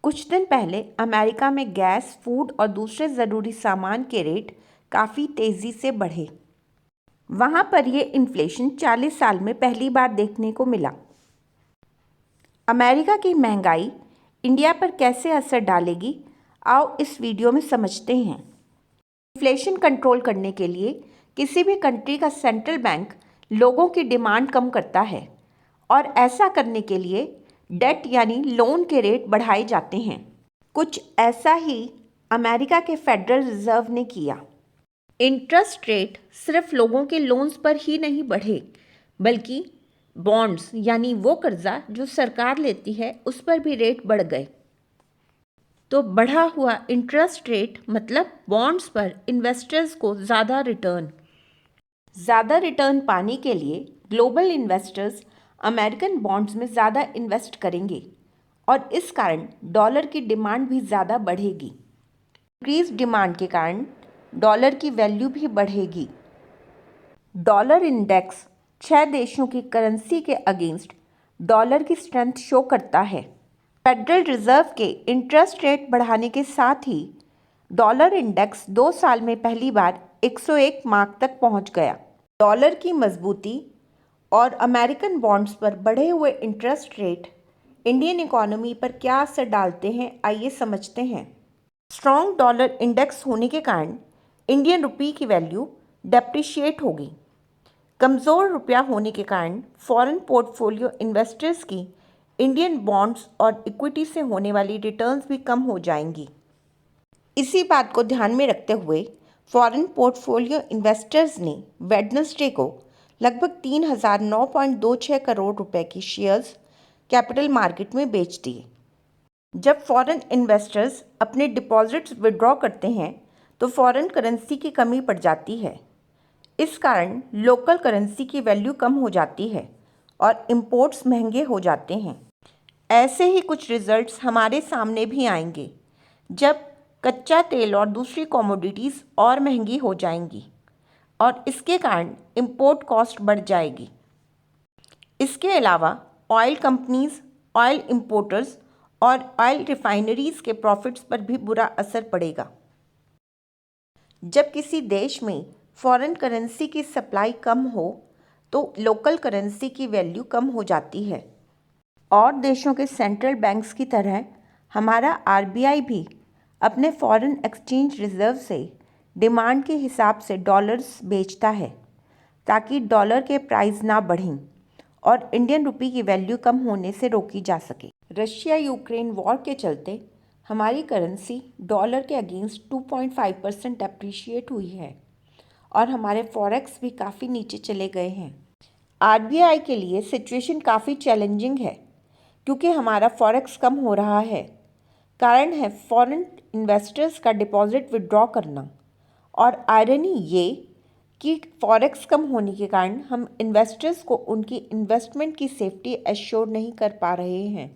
कुछ दिन पहले अमेरिका में गैस, फूड और दूसरे ज़रूरी सामान के रेट काफ़ी तेज़ी से बढ़े। वहाँ पर ये इन्फ्लेशन 40 साल में पहली बार देखने को मिला। अमेरिका की महंगाई इंडिया पर कैसे असर डालेगी, आओ इस वीडियो में समझते हैं। इन्फ्लेशन कंट्रोल करने के लिए किसी भी कंट्री का सेंट्रल बैंक लोगों की डिमांड कम करता है और ऐसा करने के लिए डेट यानी लोन के रेट बढ़ाए जाते हैं। कुछ ऐसा ही अमेरिका के फेडरल रिजर्व ने किया। इंटरेस्ट रेट सिर्फ लोगों के लोन्स पर ही नहीं बढ़े, बल्कि बॉन्ड्स यानी वो कर्जा जो सरकार लेती है उस पर भी रेट बढ़ गए। तो बढ़ा हुआ इंटरेस्ट रेट मतलब बॉन्ड्स पर इन्वेस्टर्स को ज़्यादा रिटर्न पाने के लिए ग्लोबल इन्वेस्टर्स अमेरिकन बॉन्ड्स में ज़्यादा इन्वेस्ट करेंगे और इस कारण डॉलर की डिमांड भी ज़्यादा बढ़ेगी। इंक्रीज डिमांड के कारण डॉलर की वैल्यू भी बढ़ेगी। डॉलर इंडेक्स 6 देशों की करेंसी के अगेंस्ट डॉलर की स्ट्रेंथ शो करता है। फेडरल रिजर्व के इंटरेस्ट रेट बढ़ाने के साथ ही डॉलर इंडेक्स 2 साल में पहली बार 101 मार्क तक पहुंच गया। डॉलर की मजबूती और अमेरिकन बॉन्ड्स पर बढ़े हुए इंटरेस्ट रेट इंडियन इकोनॉमी पर क्या असर डालते हैं, आइए समझते हैं। स्ट्रॉन्ग डॉलर इंडेक्स होने के कारण इंडियन रुपये की वैल्यू डेप्रिशिएट होगी। कमज़ोर रुपया होने के कारण फॉरेन पोर्टफोलियो इन्वेस्टर्स की इंडियन बॉन्ड्स और इक्विटी से होने वाली रिटर्न्स भी कम हो जाएंगी। इसी बात को ध्यान में रखते हुए फॉरेन पोर्टफोलियो इन्वेस्टर्स ने वेडनेसडे को लगभग 3009.26 करोड़ रुपए के शेयर्स कैपिटल मार्केट में बेच दिए। जब फॉरेन इन्वेस्टर्स अपने डिपॉजिट्स विड्रॉ करते हैं तो फॉरेन करेंसी की कमी पड़ जाती है। इस कारण लोकल करेंसी की वैल्यू कम हो जाती है और इंपोर्ट्स महंगे हो जाते हैं। ऐसे ही कुछ रिजल्ट्स हमारे सामने भी आएंगे जब कच्चा तेल और दूसरी कमोडिटीज़ और महंगी हो जाएंगी और इसके कारण इंपोर्ट कॉस्ट बढ़ जाएगी। इसके अलावा ऑयल कंपनीज, ऑयल इंपोर्टर्स और ऑयल रिफाइनरीज के प्रॉफिट्स पर भी बुरा असर पड़ेगा। जब किसी देश में फॉरेन करेंसी की सप्लाई कम हो तो लोकल करेंसी की वैल्यू कम हो जाती है। और देशों के सेंट्रल बैंक्स की तरह हमारा आरबीआई भी अपने फॉरेन एक्सचेंज रिजर्व से डिमांड के हिसाब से डॉलर्स बेचता है ताकि डॉलर के प्राइस ना बढ़ें और इंडियन रुपये की वैल्यू कम होने से रोकी जा सके। रशिया यूक्रेन वॉर के चलते हमारी करेंसी डॉलर के अगेंस्ट 2.5% अप्रिशिएट हुई है और हमारे फॉरेक्स भी काफ़ी नीचे चले गए हैं। आरबीआई के लिए सिचुएशन काफ़ी चैलेंजिंग है क्योंकि हमारा फॉरेक्स कम हो रहा है। कारण है फॉरेन इन्वेस्टर्स का डिपॉजिट विड्रॉ करना और आयरनी ये कि फॉरेक्स कम होने के कारण हम इन्वेस्टर्स को उनकी इन्वेस्टमेंट की सेफ्टी एश्योर नहीं कर पा रहे हैं।